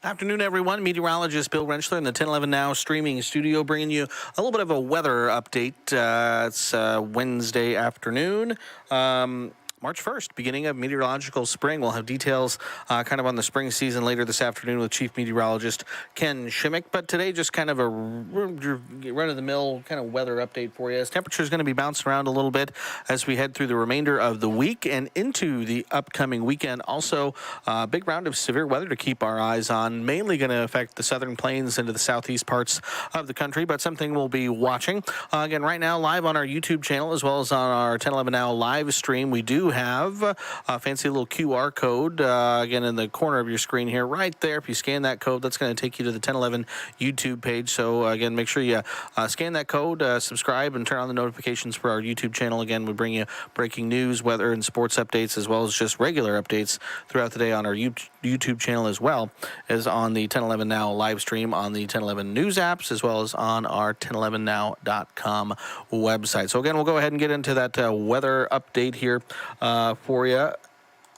Afternoon, everyone. Meteorologist Bill Rentschler in the 1011 Now streaming studio, bringing you a little bit of a weather update. It's Wednesday afternoon. March 1st, beginning of meteorological spring. We'll have details kind of on the spring season later this afternoon with Chief Meteorologist Ken Shimmick. But today, just kind of a run-of-the-mill kind of weather update for you. As temperature is going to be bouncing around a little bit as we head through the remainder of the week and into the upcoming weekend. Also, a big round of severe weather to keep our eyes on, mainly going to affect the southern plains into the southeast parts of the country, but something we'll be watching. Again, right now, live on our YouTube channel as well as on our 1011 Now live stream, we do have a fancy little QR code, again, in the corner of your screen here, right there. If you scan that code, that's going to take you to the 1011 YouTube page. So, again, make sure you scan that code, subscribe, and turn on the notifications for our YouTube channel. Again, we bring you breaking news, weather, and sports updates, as well as just regular updates throughout the day on our YouTube channel, as well as on the 1011 Now live stream on the 1011 News apps, as well as on our 1011now.com website. So, again, we'll go ahead and get into that weather update here for you.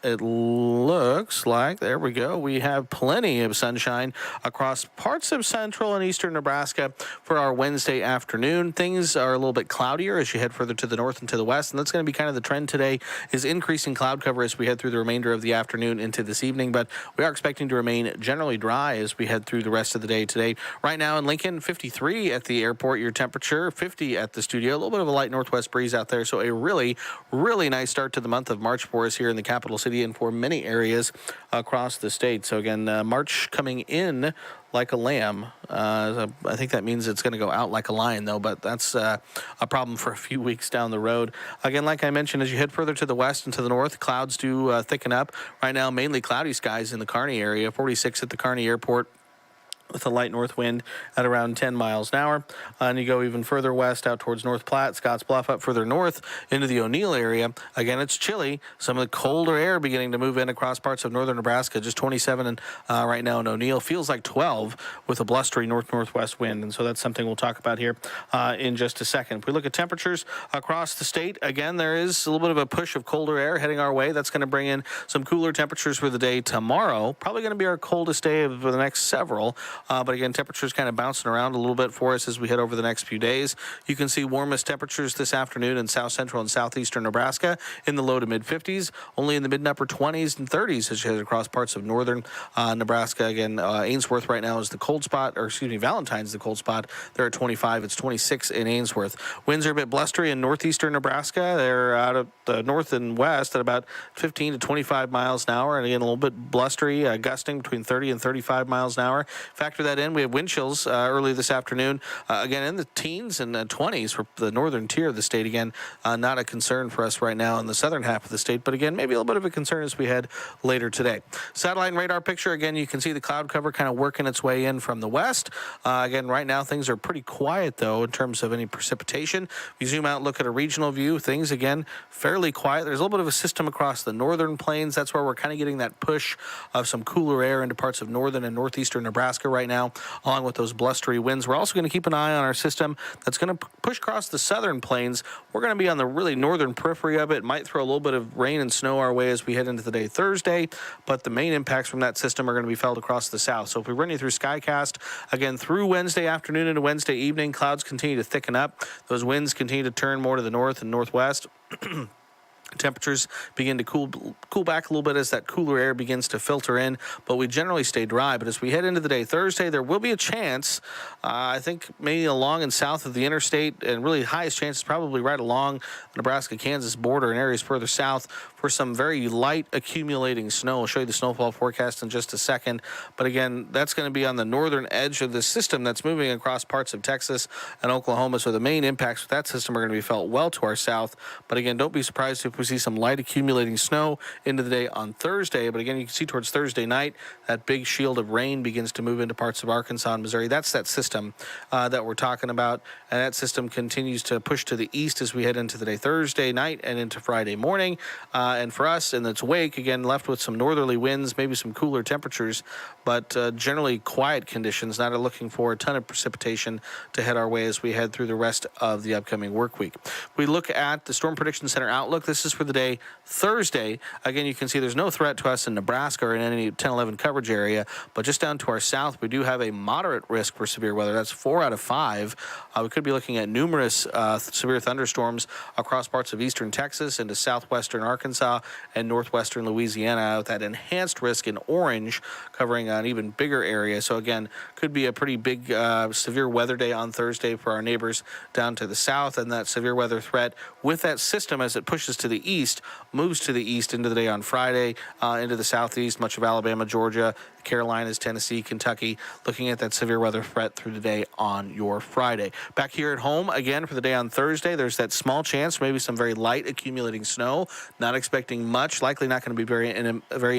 It looks like, there we go, we have plenty of sunshine across parts of central and eastern Nebraska for our Wednesday afternoon. Things are a little bit cloudier as you head further to the north and to the west, and that's going to be kind of the trend today, is increasing cloud cover as we head through the remainder of the afternoon into this evening, but we are expecting to remain generally dry as we head through the rest of the day today. Right now in Lincoln, 53 at the airport, your temperature, 50 at the studio, a little bit of a light northwest breeze out there, so a really, really nice start to the month of March for us here in the capital city and for many areas across the state. So again, March coming in like a lamb. I think that means it's going to go out like a lion, though, but that's a problem for a few weeks down the road. Again, like I mentioned, as you head further to the west and to the north, clouds do thicken up. Right now, mainly cloudy skies in the Kearney area, 46 at the Kearney airport, with a light north wind at around 10 miles an hour. And you go even further west out towards North Platte, Scotts Bluff, up further north into the O'Neill area. Again, it's chilly. Some of the colder air beginning to move in across parts of northern Nebraska. Just 27 and right now in O'Neill. Feels like 12 with a blustery north-northwest wind. And so that's something we'll talk about here in just a second. If we look at temperatures across the state, again, there is a little bit of a push of colder air heading our way. That's going to bring in some cooler temperatures for the day tomorrow. Probably going to be our coldest day of the next several. But again, temperatures kind of bouncing around a little bit for us as we head over the next few days. You can see warmest temperatures this afternoon in south central and southeastern Nebraska in the low to mid 50s, only in the mid and upper 20s and 30s as you head across parts of northern Nebraska. Again, Ainsworth right now is the cold spot, or excuse me, Valentine's the cold spot. They're at 25. It's 26 in Ainsworth. Winds are a bit blustery in northeastern Nebraska. They're out of the north and west at about 15 to 25 miles an hour. And again, a little bit blustery, gusting between 30 and 35 miles an hour. Factor that in, we have wind chills early this afternoon, again in the teens and 20s for the northern tier of the state. Again, not a concern for us right now in the southern half of the state, but again, maybe a little bit of a concern as we head later today. Satellite and radar picture, again, you can see the cloud cover kind of working its way in from the west. Again, right now, things are pretty quiet, though, in terms of any precipitation. If you zoom out and look at a regional view, things, again, fairly quiet. There's a little bit of a system across the northern plains. That's where we're kind of getting that push of some cooler air into parts of northern and northeastern Nebraska right now, along with those blustery winds. We're also going to keep an eye on our system that's going to push across the southern plains. We're going to be on the really northern periphery of it. Might throw a little bit of rain and snow our way as we head into the day Thursday, but the main impacts from that system are going to be felt across the south. So if we run you through Skycast, again, through Wednesday afternoon into Wednesday evening, clouds continue to thicken up. Those winds continue to turn more to the north and northwest. Temperatures begin to cool back a little bit as that cooler air begins to filter in, but we generally stay dry. But as we head into the day Thursday, there will be a chance, I think maybe along and south of the interstate, and really highest chance is probably right along the Nebraska-Kansas border and areas further south for some very light accumulating snow. I'll show you the snowfall forecast in just a second. But again, that's going to be on the northern edge of the system that's moving across parts of Texas and Oklahoma. So the main impacts with that system are going to be felt well to our south. But again, don't be surprised if we see some light accumulating snow into the day on Thursday. But again, you can see towards Thursday night, that big shield of rain begins to move into parts of Arkansas and Missouri. That's that system that we're talking about. And that system continues to push to the east as we head into the day Thursday night and into Friday morning. And for us, in its wake, again, left with some northerly winds, maybe some cooler temperatures, but generally quiet conditions. Not looking for a ton of precipitation to head our way as we head through the rest of the upcoming work week. We look at the Storm Prediction Center outlook. This is chances for the day Thursday. Again, you can see there's no threat to us in Nebraska or in any 10-11 coverage area, but just down to our south, we do have a moderate risk for severe weather. That's 4 out of 5. We could be looking at numerous severe thunderstorms across parts of eastern Texas into southwestern Arkansas and northwestern Louisiana, with that enhanced risk in orange covering an even bigger area. So again, could be a pretty big severe weather day on Thursday for our neighbors down to the south, and that severe weather threat with that system as it pushes to the east, moves to the east into the day on Friday, into the southeast, much of Alabama, Georgia, Carolinas, Tennessee, Kentucky, looking at that severe weather threat through the day on your Friday. Back here at home, again, for the day on Thursday, there's that small chance, maybe some very light accumulating snow. Not expecting much, likely not going to be very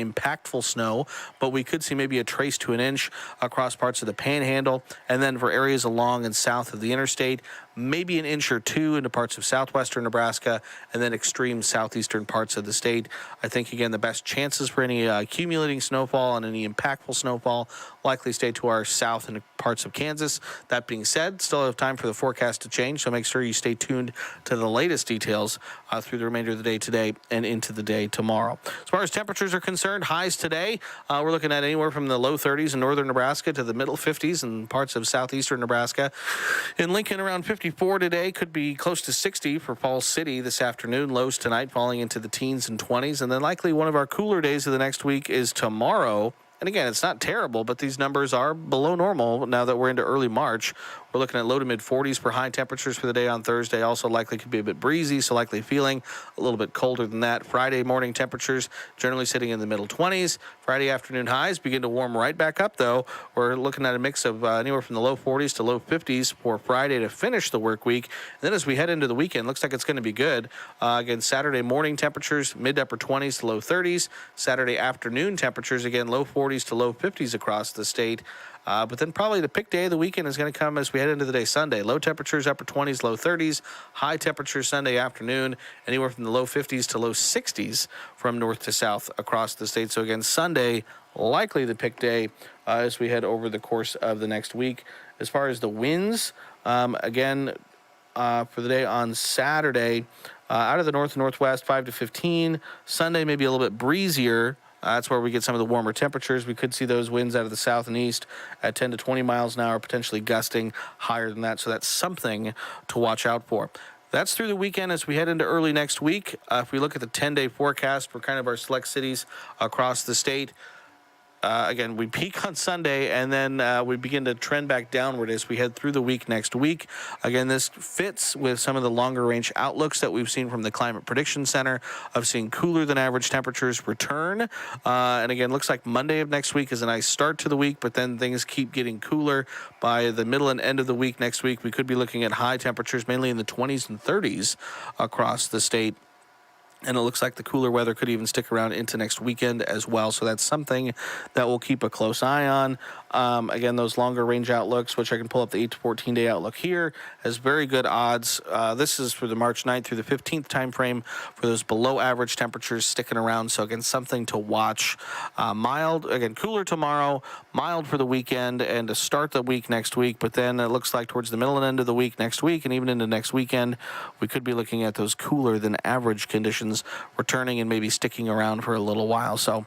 impactful snow, but we could see maybe a trace to an inch across parts of the Panhandle, and then for areas along and south of the interstate, maybe an inch or two into parts of southwestern Nebraska, and then extreme southeastern parts of the state. I think, again, the best chances for any accumulating snowfall and any impactful snowfall likely stay to our south and parts of Kansas. That being said, still have time for the forecast to change, so make sure you stay tuned to the latest details through the remainder of the day today and into the day tomorrow. As far as temperatures are concerned, highs today, we're looking at anywhere from the low 30s in northern Nebraska to the middle 50s in parts of southeastern Nebraska. In Lincoln, around 54 today, could be close to 60 for Falls City this afternoon. Lows tonight falling into the teens and 20s, and then likely one of our cooler days of the next week is tomorrow. And again, it's not terrible, but these numbers are below normal now that we're into early March. We're looking at low to mid 40s for high temperatures for the day on Thursday. Also likely could be a bit breezy, so likely feeling a little bit colder than that. Friday morning temperatures generally sitting in the middle 20s. Friday afternoon highs begin to warm right back up, though. We're looking at a mix of anywhere from the low 40s to low 50s for Friday to finish the work week. And then as we head into the weekend, looks like it's going to be good. Again, Saturday morning temperatures, mid to upper 20s to low 30s. Saturday afternoon temperatures, again, low 40s to low 50s across the state. But then probably the pick day of the weekend is going to come as we head into the day Sunday. Low temperatures, upper 20s, low 30s. High temperatures Sunday afternoon, anywhere from the low 50s to low 60s from north to south across the state. So again, Sunday, likely the pick day as we head over the course of the next week. As far as the winds, again, for the day on Saturday, out of the north and northwest, 5 to 15. Sunday, maybe a little bit breezier. That's where we get some of the warmer temperatures. We could see those winds out of the south and east at 10 to 20 miles an hour, potentially gusting higher than that. So that's something to watch out for. That's through the weekend as we head into early next week. If we look at the 10-day forecast for kind of our select cities across the state, again, we peak on Sunday, and then we begin to trend back downward as we head through the week next week. Again, this fits with some of the longer-range outlooks that we've seen from the Climate Prediction Center of seeing cooler than average temperatures return. And again, looks like Monday of next week is a nice start to the week, but then things keep getting cooler. By the middle and end of the week next week, we could be looking at high temperatures, mainly in the 20s and 30s across the state. And it looks like the cooler weather could even stick around into next weekend as well. So that's something that we'll keep a close eye on. Again, those longer range outlooks, which I can pull up the 8 to 14 day outlook here, has very good odds. This is for the March 9th through the 15th time frame for those below average temperatures sticking around. So again, something to watch. Mild, again, cooler tomorrow, mild for the weekend and to start the week next week. But then it looks like towards the middle and end of the week next week and even into next weekend, we could be looking at those cooler than average conditions returning and maybe sticking around for a little while. So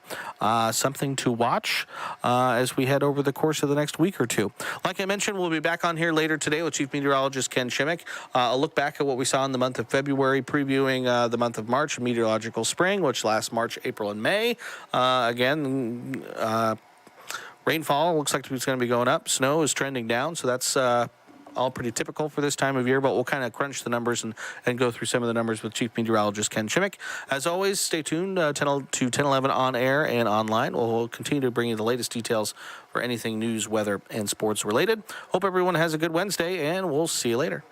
something to watch as we head over the course of the next week or two. Like I mentioned, we'll be back on here later today with Chief Meteorologist Ken Shimmick. A look back at what we saw in the month of February, previewing the month of March, meteorological spring, which lasts March, April, and May. Rainfall looks like it's going to be going up. Snow is trending down, so that's all pretty typical for this time of year, but we'll kind of crunch the numbers and go through some of the numbers with Chief Meteorologist Ken Shimmick. As always, stay tuned to 1011 on air and online. We'll continue to bring you the latest details for anything news, weather, and sports related. Hope everyone has a good Wednesday, and we'll see you later.